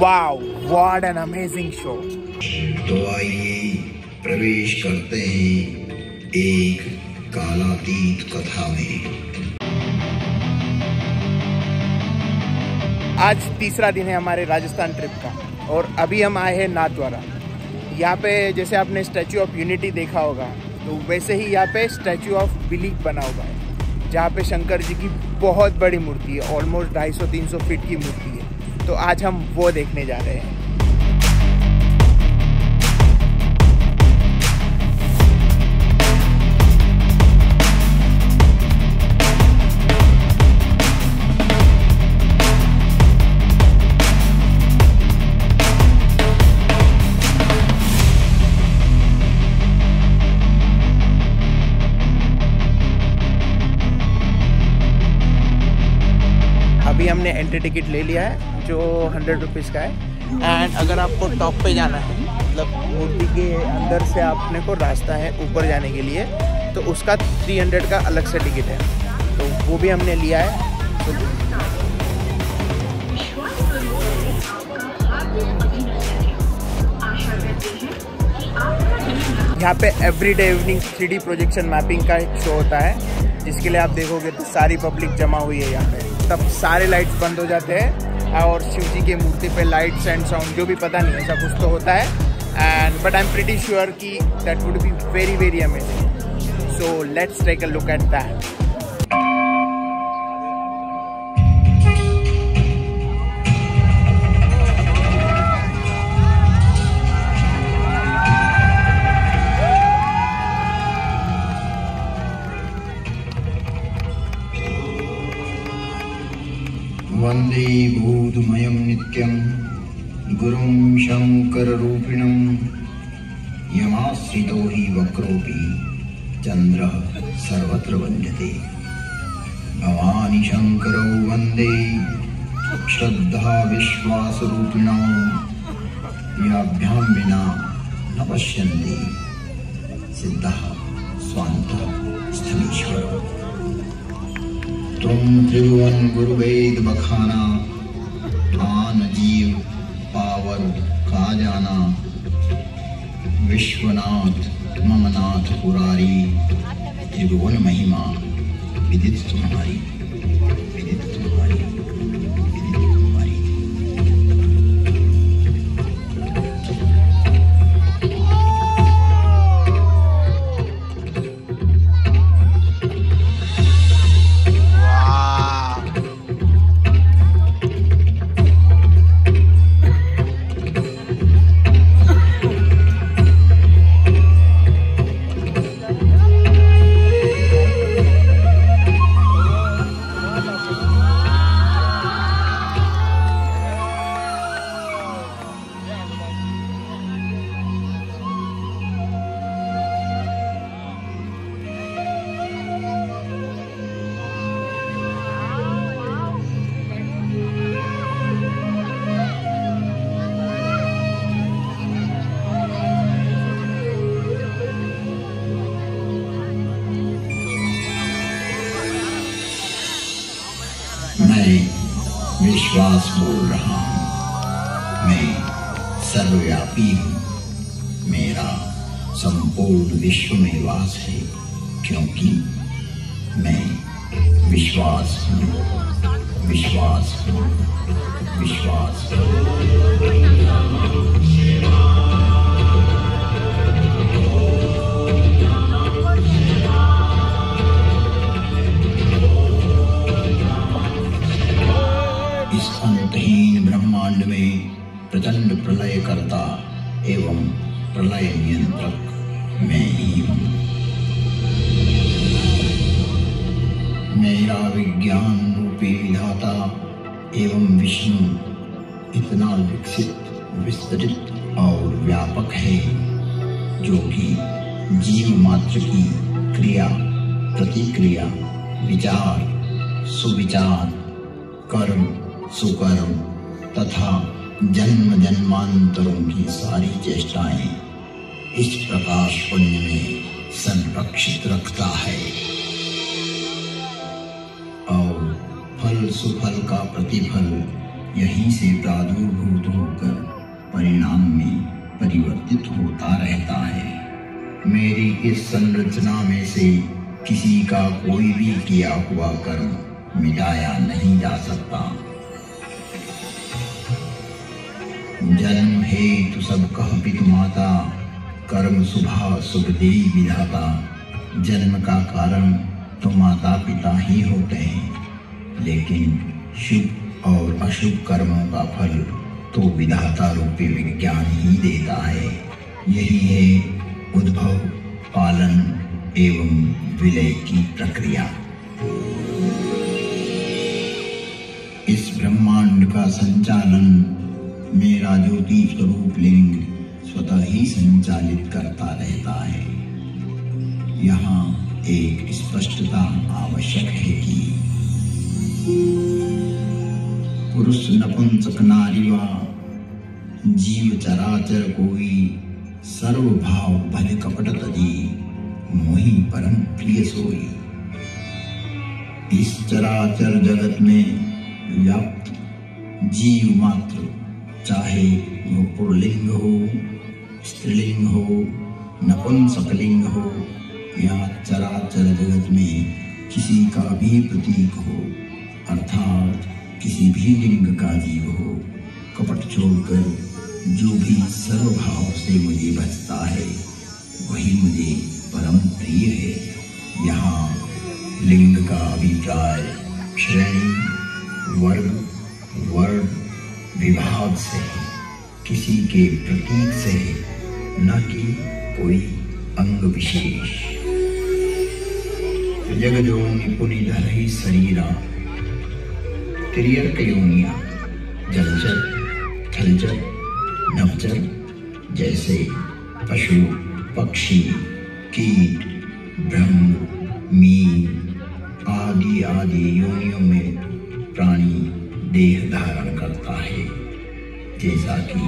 Wow, what an amazing show. तो आइए प्रवेश करते हैं एक कालातीत कथा में। आज तीसरा दिन है हमारे राजस्थान ट्रिप का और अभी हम आए हैं नाथद्वारा। यहाँ पे जैसे आपने स्टैचू ऑफ यूनिटी देखा होगा, तो वैसे ही यहाँ पे स्टैचू ऑफ बिलीफ बना हुआ है, जहाँ पे शंकर जी की बहुत बड़ी मूर्ति है, ऑलमोस्ट 250-300 फीट की मूर्ति है। तो आज हम वो देखने जा रहे हैं। अभी हमने एंट्री टिकट ले लिया है जो 100 रुपीज़ का है। एंड अगर आपको टॉप पे जाना है, मतलब मूर्ति के अंदर से आपने को रास्ता है ऊपर जाने के लिए, तो उसका 300 का अलग से टिकट है, तो वो भी हमने लिया है। तो यहाँ पे everyday evening 3D projection mapping का एक शो होता है, जिसके लिए आप देखोगे तो सारी पब्लिक जमा हुई है यहाँ पे। तब सारे लाइट्स बंद हो जाते हैं और शिव जी की मूर्ति पे लाइट्स एंड साउंड, जो भी पता नहीं ऐसा कुछ तो होता है। And but I am pretty sure कि that would be very very amazing. So let's take a look at that. वंदे भूतमयं नित्यं गुरुं शंकररूपिणं यमाश्रितो हि वक्रोऽपि चन्द्रः सर्वत्र वन्द्यते। भवानी शंकरौ वंदे श्रद्धा विश्वासरूपिणौ याभ्यां विना न पश्यन्ति सिद्धः स्वान्तः स्थलीश्वरः। तुम त्रिभुवन गुरुवेद बखाना, आन जीव पावर का जाना। विश्वनाथ ममनाथ पुरारी, त्रिभुवन महिमा विदित तुम्हारी, विदित तुम्हारी, विदित तुम्हारी। मैं विश्वास बोल रहा हूँ, मैं सर्वव्यापी हूँ, मेरा संपूर्ण विश्व में वास है, क्योंकि मैं विश्वास हूँ, विश्वास हूँ, विश्वास हूँ। इस अंतहीन ब्रह्मांड में प्रचंड प्रलय करता एवं प्रलय नियंत्रक मैं ही हूँ। मेरा विज्ञान रूपी विधाता एवं विष्णु इतना विकसित, विस्तृत और व्यापक है, जो कि जीव मात्र की क्रिया, प्रतिक्रिया, विचार, सुविचार, कर्म, सुकर्म तथा जन्म जन्मांतरों की सारी चेष्टाएं इस प्रकाश पुंज में संरक्षित रखता है और फल सुफल का प्रतिफल यहीं से प्रादुर्भूत होकर परिणाम में परिवर्तित होता रहता है। मेरी इस संरचना में से किसी का कोई भी किया हुआ कर्म मिटाया नहीं जा सकता। जन्म हेतु सब कह पितु माता, कर्म शुभा शुभ देई विधाता। जन्म का कारण तो माता पिता ही होते हैं, लेकिन शुभ और अशुभ कर्मों का फल तो विधाता रूपी विज्ञान ही देता है। यही है उद्भव, पालन एवं विलय की प्रक्रिया। इस ब्रह्मांड का संचालन मेरा ज्योति स्वरूप लिंग स्वतः ही संचालित करता रहता है। यहाँ एक स्पष्टता आवश्यक है कि पुरुष नपुंसक नारी वा जीव चराचर कोई, सर्वभाव भले कपट तजी, मोहि परम प्रिय सोई। इस चराचर जगत में व्याप्त जीव मात्र, चाहे वो पुल्लिंग हो, स्त्रीलिंग हो, नपुंसकलिंग हो या चराचर जगत में किसी का भी प्रतीक हो, अर्थात किसी भी लिंग का जीव हो, कपट छोड़कर जो भी सर्वभाव से मुझे बचता है वही मुझे परम प्रिय है। यहाँ लिंग का अभिप्राय श्रेणी, वर्ग, वर्ण, विभाग से, किसी के प्रतीक से, न कि कोई अंग विशेष। जगजोनि पुनिधर ही शरीरा, तिर्यक योनिया, जलचर, थलचर, नभचर जैसे पशु, पक्षी, कीट, ब्रह्म, मीन आदि आदि योनियों में प्राणी देह धारण करता है। जैसा कि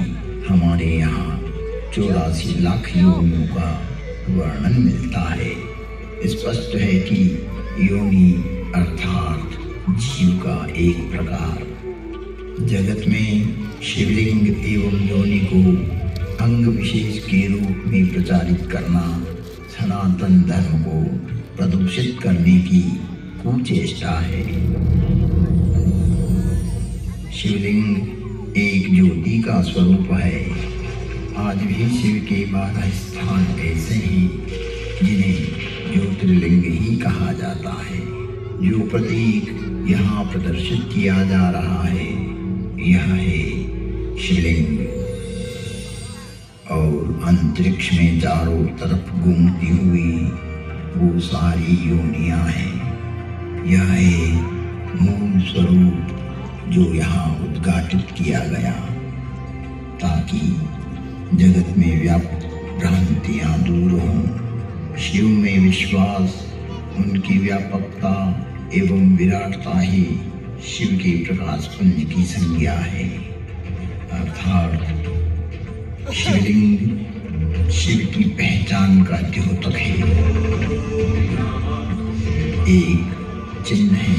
हमारे यहाँ 84 लाख योनियों का वर्णन मिलता है। स्पष्ट है कि योनि अर्थात जीव का एक प्रकार। जगत में शिवलिंग एवं योनि को अंग विशेष के रूप में प्रचारित करना सनातन धर्म को प्रदूषित करने की कुचेष्टा है। शिवलिंग एक ज्योति का स्वरूप है। आज भी शिव के 12 स्थान ऐसे हैं जिन्हें ज्योतिर्लिंग ही कहा जाता है। जो प्रतीक यहाँ प्रदर्शित किया जा रहा है यह है शिवलिंग, और अंतरिक्ष में चारों तरफ घूमती हुई वो सारी योनियां हैं। यह है मूल स्वरूप जो यहाँ उद्घाटित किया गया, ताकि जगत में व्याप्त भ्रांतियां दूर हों। शिव में विश्वास, उनकी व्यापकता एवं विराटता ही शिव के प्रकाश पुंज की संज्ञा है। अर्थात शिवलिंग शिव की पहचान का द्योतक है, एक चिन्ह है,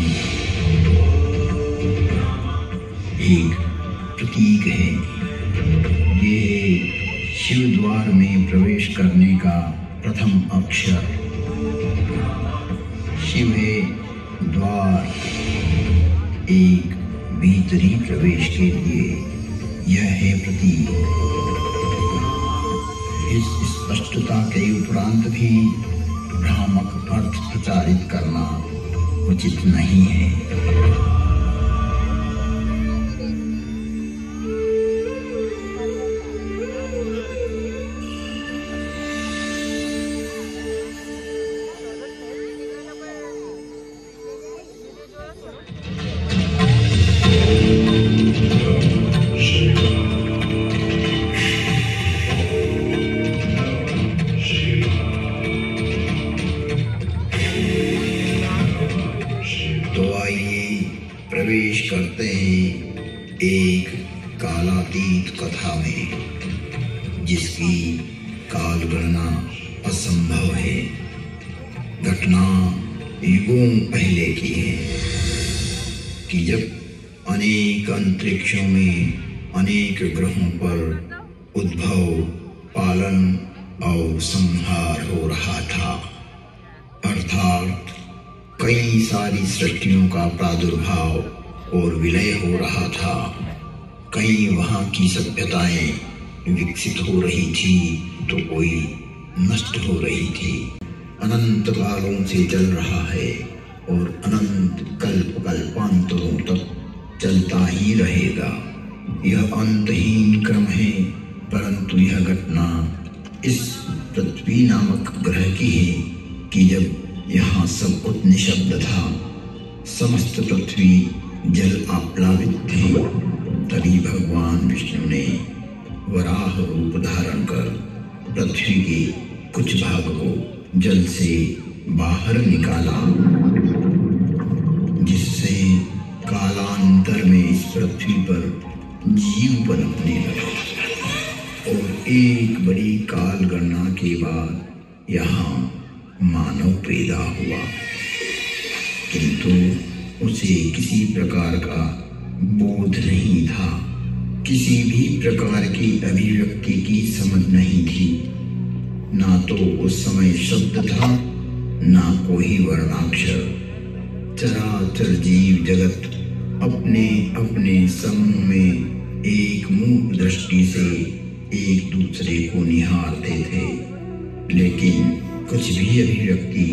एक प्रतीक है। ये शिव द्वार में प्रवेश करने का प्रथम अक्षर। शिव है द्वार, एक भीतरी प्रवेश के लिए यह है प्रतीक। इस स्पष्टता के उपरांत भी भ्रामक अर्थ प्रचारित करना उचित नहीं है। प्रवेश करते हैं एक कालातीत कथा में, जिसकी काल गणना असंभव है। घटना युगों पहले की है कि जब अनेक अंतरिक्षों में अनेक ग्रहों पर उद्भव, पालन और संहार हो रहा था। अर्थात कई सारी सृष्टियों का प्रादुर्भाव और विलय हो रहा था। कई वहां की सभ्यताएं विकसित हो रही थी तो कोई नष्ट हो रही थी। अनंत कालों से चल रहा है और अनंत कल्प कल्पांतरों तक चलता ही रहेगा। यह अंतहीन क्रम है, परंतु यह घटना इस पृथ्वी नामक ग्रह की है कि जब यहाँ सब कुछ निशब्द था, समस्त पृथ्वी जल आप्लावित थी, तभी भगवान विष्णु ने वराह रूप धारण कर पृथ्वी के कुछ भाग को जल से बाहर निकाला, जिससे कालांतर में इस पृथ्वी पर जीव पनपने लगे और एक बड़ी काल गणना के बाद यहाँ मानव पैदा हुआ। किंतु उसे किसी प्रकार का बोध नहीं था, किसी भी प्रकार की अभिव्यक्ति की समझ नहीं थी। ना तो उस समय शब्द था, ना कोई वर्णाक्षर। चराचर जीव जगत अपने अपने समूह में एक मूक दृष्टि से एक दूसरे को निहारते थे, लेकिन कुछ भी अभिव्यक्ति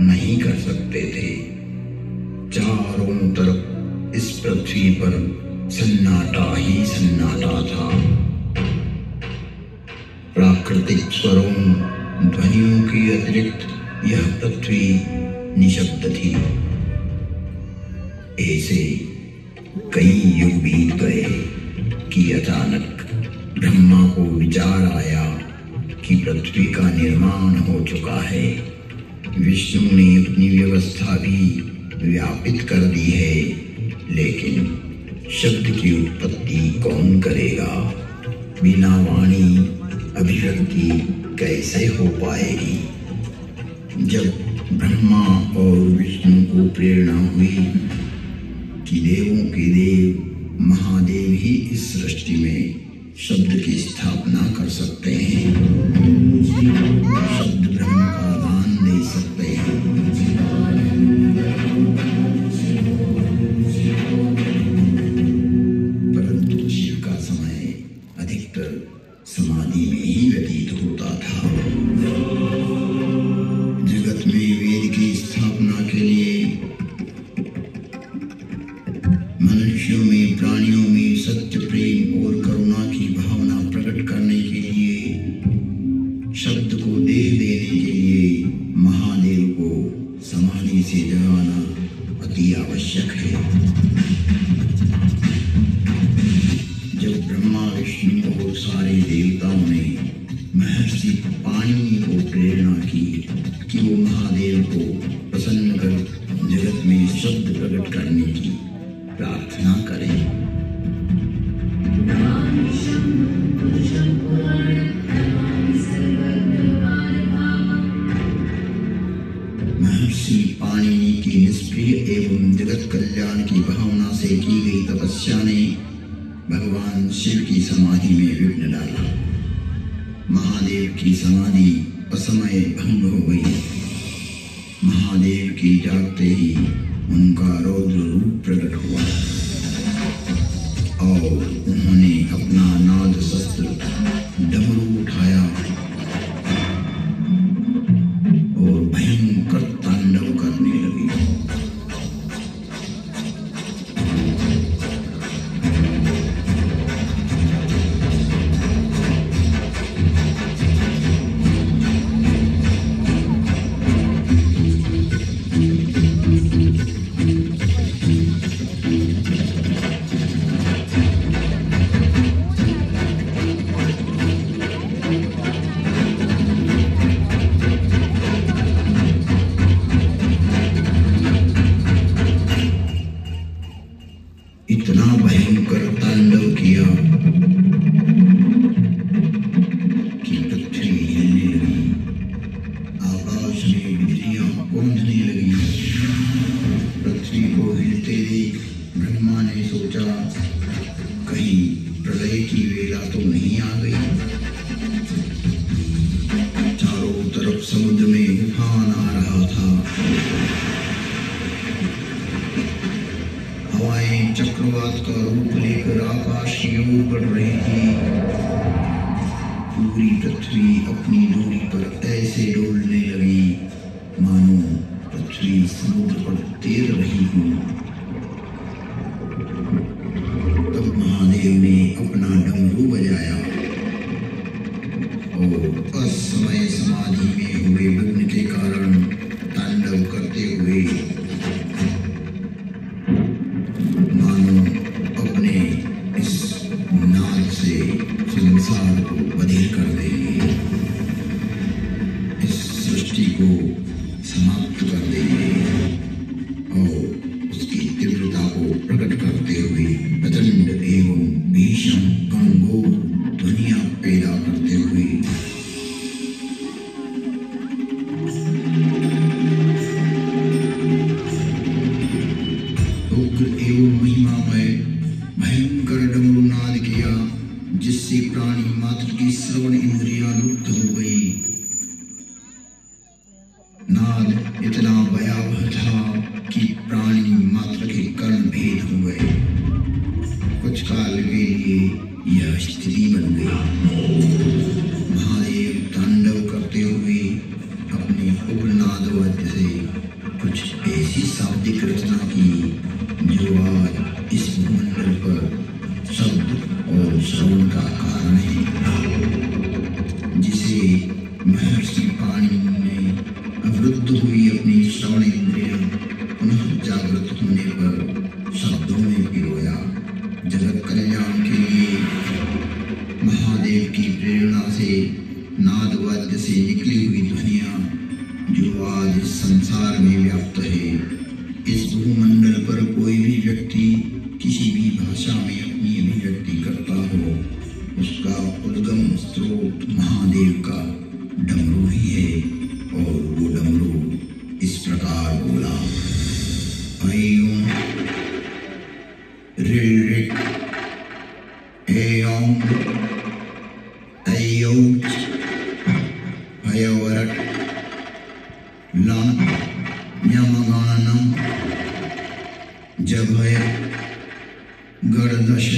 नहीं कर सकते थे। चारों तरफ इस पृथ्वी पर सन्नाटा ही सन्नाटा था। प्राकृतिक स्वरों, ध्वनियों के अतिरिक्त यह पृथ्वी निशब्द थी। ऐसे कई युग बीत गए कि अचानक ब्रह्मा को विचार आया कि पृथ्वी का निर्माण हो चुका है। विष्णु ने अपनी व्यवस्था भी व्यापित कर दी है, लेकिन शब्द की उत्पत्ति कौन करेगा? बिना वाणी अभिव्यक्ति कैसे हो पाएगी? जब ब्रह्मा और विष्णु को प्रेरणा हुई कि देवों के देव महादेव ही इस सृष्टि में शब्द की स्थापना कर सकते हैं, शब्द ब्रह्म का दान दे सकते हैं, परंतु शिव का समय अधिकतर समाधि में ही व्यतीत होता था। जगत में वेद की स्थापना के लिए, मनुष्यों में, प्राणियों में सत्य, प्रेम और करुणा की भावना प्रकट करने के लिए, शब्द को देह देने के लिए महादेव को समाधि से जगाना अति आवश्यक है। जब ब्रह्मा, विष्णु और सारे देवताओं ने महर्षि पाणिनि को प्रेरणा की कि वो महादेव को प्रसन्न कर जगत में शब्द प्रकट करने की प्रार्थना करें, महर्षि पाणिनि की निष्क्रिय एवं जगत कल्याण की भावना से की गई तपस्या ने भगवान शिव की समाधि में विघ्न डाला। महादेव की समाधि असमय भंग हो गई। महादेव की जागते ही उनका रौद्र रूप प्रकट हुआ और उन्होंने अपना नाद शस्त्र डमरू उठाया और भयंकर तांडव करने लगे। चक्रवात का रूप लेकर आकाश की ओर बढ़ रही थी। पूरी पृथ्वी अपनी दूरी पर ऐसे डोलने लगी मानो पृथ्वी समुद्र पर तैर रही हो। तब महादेव ने अपना डमरू बजाया और असमय समाधि में हुए मग्न के कारण तांडव करते हुए मानो अपने इस नाद से संसार को बधिर कर देंगे, इस सृष्टि को समाप्त कर देंगे और उसकी तीव्रता को प्रकट करते हुए प्रचंड एवं भीषण गंभीर ध्वनियां पैदा करते हुए उग्र एवं महिमामय भयंकर डमरू नाद किया, जिससे प्राणी मात्र की श्रवण इंद्रियां लुप्त हो गई। नाद इतना भयावह था कि प्राणी मात्र के कर्ण भेद हो गए। कुछ काल के लिए यह स्थिति बन गई। महादेव तांडव करते हुए अपने उग्र नाद वाद्य से कुछ ऐसी शाब्दिक रचना की जो आज इस भूमंडल पर शब्द और श्रवण का कारण है, जिसे महर्षि पाणिनि ने अवरुद्ध हुई अपनी श्रवण इंद्रियां पुनः जागृत होने पर शब्दों में पिरोया। जगत कल्याण के लिए महादेव की प्रेरणा से नाद वाद्य से निकली हुई ध्वनियां जो आज इस संसार में व्याप्त है। इस भूमंडल पर कोई भी व्यक्ति किसी भी भाषा में अपनी अभिव्यक्ति करता हो, उसका उद्गम स्रोत महादेव का डमरू ही है। और वो डमरू इस प्रकार बोला, ऐं ऋ ऐं ऐऔच भयवरट लं ञमगानम जभय गणदश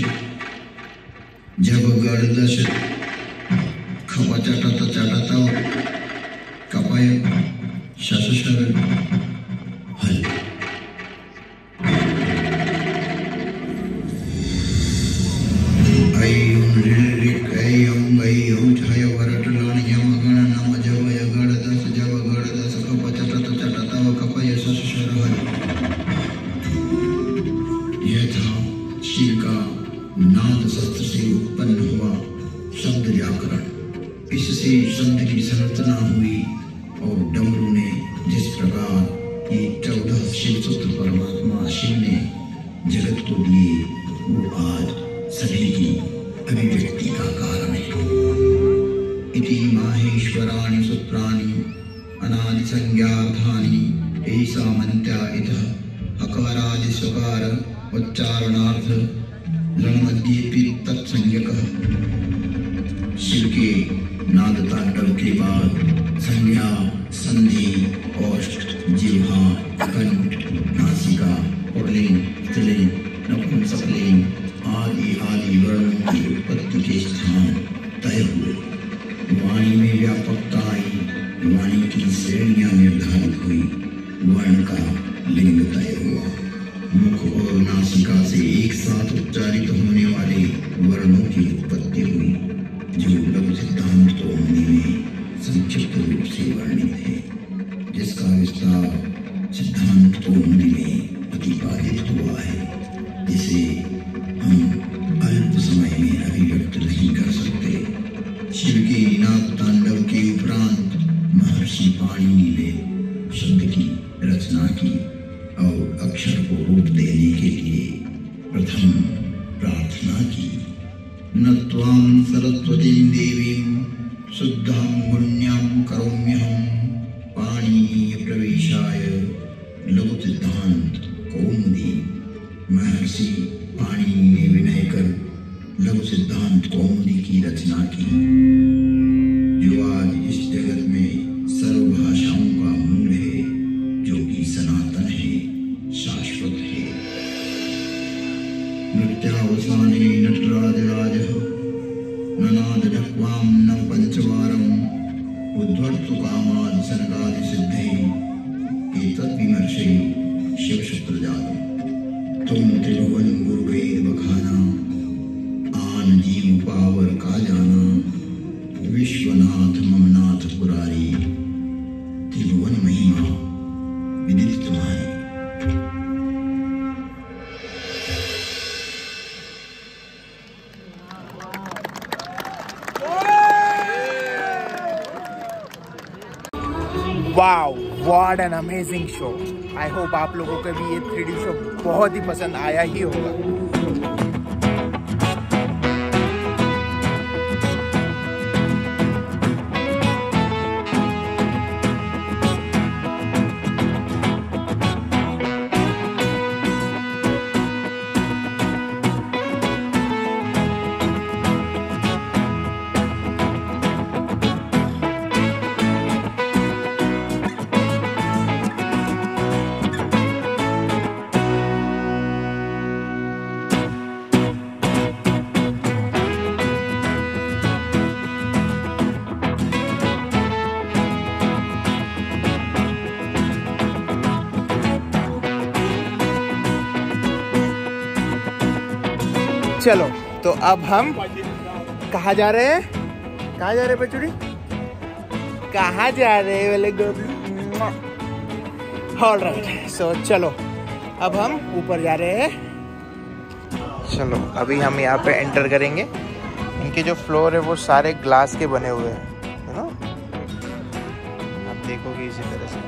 जब गणदश खपचटत चटत कपय शशशर हल। ऐं ऋ ऐं ऐऔच भयवरट लं ञमगानम जभय गणदश जब गणदश खपचटत चटत कपय शशशर हल। यह था शिव का नाद शस्त्र से उत्पन्न हुआ शब्द व्याकरण। इससे शब्द की संरचना हुई और डमरू ने जिस प्रकार ये 14 शिव सूत्र परमात्मा शिव ने जगत को दिए, वो आज सभी की अभिव्यक्ति का कारण है। इति माहेश्वराणि सूत्राणि अनादि संज्ञार्थानि ऐसा मंत्या इतः अकारादि स्वकार उच्चारणार्थ रणमध्येपि तत्संज्ञकः। शिव के नाद तांडव के बाद संज्ञा, संधि, ओष्ठ, जिह्वा, कंठ, नासिका, पुल्लिंग, स्त्रीलिंग, नपुंसकलिंग आदि आदि वर्णों की उत्पत्ति के स्थान तय हुए। वाणी में व्यापकता आई, वाणी की श्रेणियां निर्धारित हुई, वर्ण का लिंग तय हुआ। मुख और नासिका से एक साथ उच्चारित होने वाले वर्णों की उत्पत्ति हुई, जो लघु सिद्धांत कौमुदी में संक्षिप्त रूप से वर्णित है, जिसका विस्तार सिद्धांत कौमुदी में प्रतिपादित हुआ है, जिसे हम अल्प समय में अभिव्यक्त नहीं कर सकते। शिव के नाद तांडव के उपरांत महर्षि पाणिनि ने शब्द की रचना की और अक्षर को रूप देने के लिए प्रथम प्रार्थना की। न त्वां सरस्वतीं देवीं शुद्धां पुण्यां करोम्यहं पाणिनीय प्रवेशाय लघु सिद्धांत कौमुदी। महर्षि पाणिनि ने विनय कर लघु सिद्धांत कौमुदी की रचना की, जो आज इस जगत में सर्व भाषाओं का मूल है, जो कि सनातन है, शाश्वत है। तस्मादजक्वां नवपदचवारम् उद्धर्तु कामान् सर्गादिसिद्धये एतद्विमर्शे शिवशत्रुजातम् तुम त्रिभुवन गुरुवेद बखाना आन जीव पावर का जाना विश्वनाथ ममनाथ पुरारी त्रिभुवन महिमा विदित तुम्हारी। Wow, what an amazing show. I hope आप लोगों को भी ये 3D शो बहुत ही पसंद आया ही होगा। चलो तो अब हम कहाँ जा रहे हैं? कहाँ जा रहे हैं बचूड़ी? कहाँ जा रहे हैं वाले गोभी? ऑलराइट, सो चलो अब हम ऊपर जा रहे हैं। चलो अभी हम यहाँ पे एंटर करेंगे। इनके जो फ्लोर है वो सारे ग्लास के बने हुए हैं, यू नो, आप देखोगे इसी तरह से।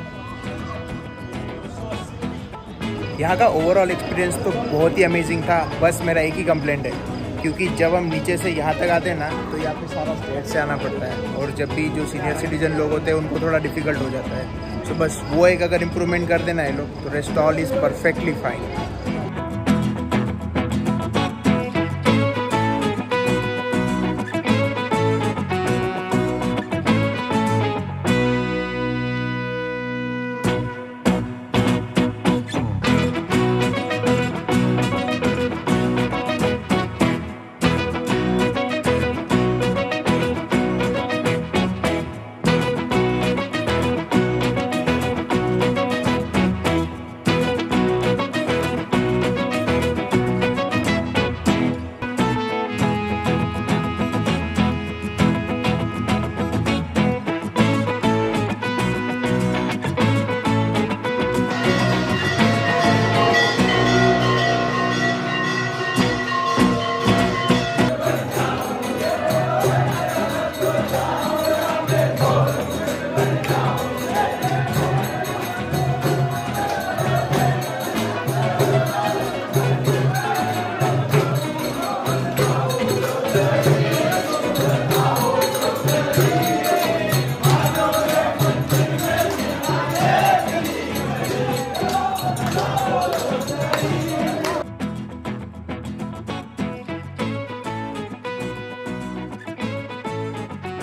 यहाँ का ओवरऑल एक्सपीरियंस तो बहुत ही अमेजिंग था। बस मेरा एक ही कंप्लेंट है, क्योंकि जब हम नीचे से यहाँ तक आते हैं ना तो यहाँ पे सारा स्टेट से आना पड़ता है, और जब भी जो सीनियर सिटीजन लोग होते हैं उनको थोड़ा डिफिकल्ट हो जाता है। सो बस वो एक अगर इम्प्रूवमेंट कर देना है लोग, तो rest all is perfectly fine.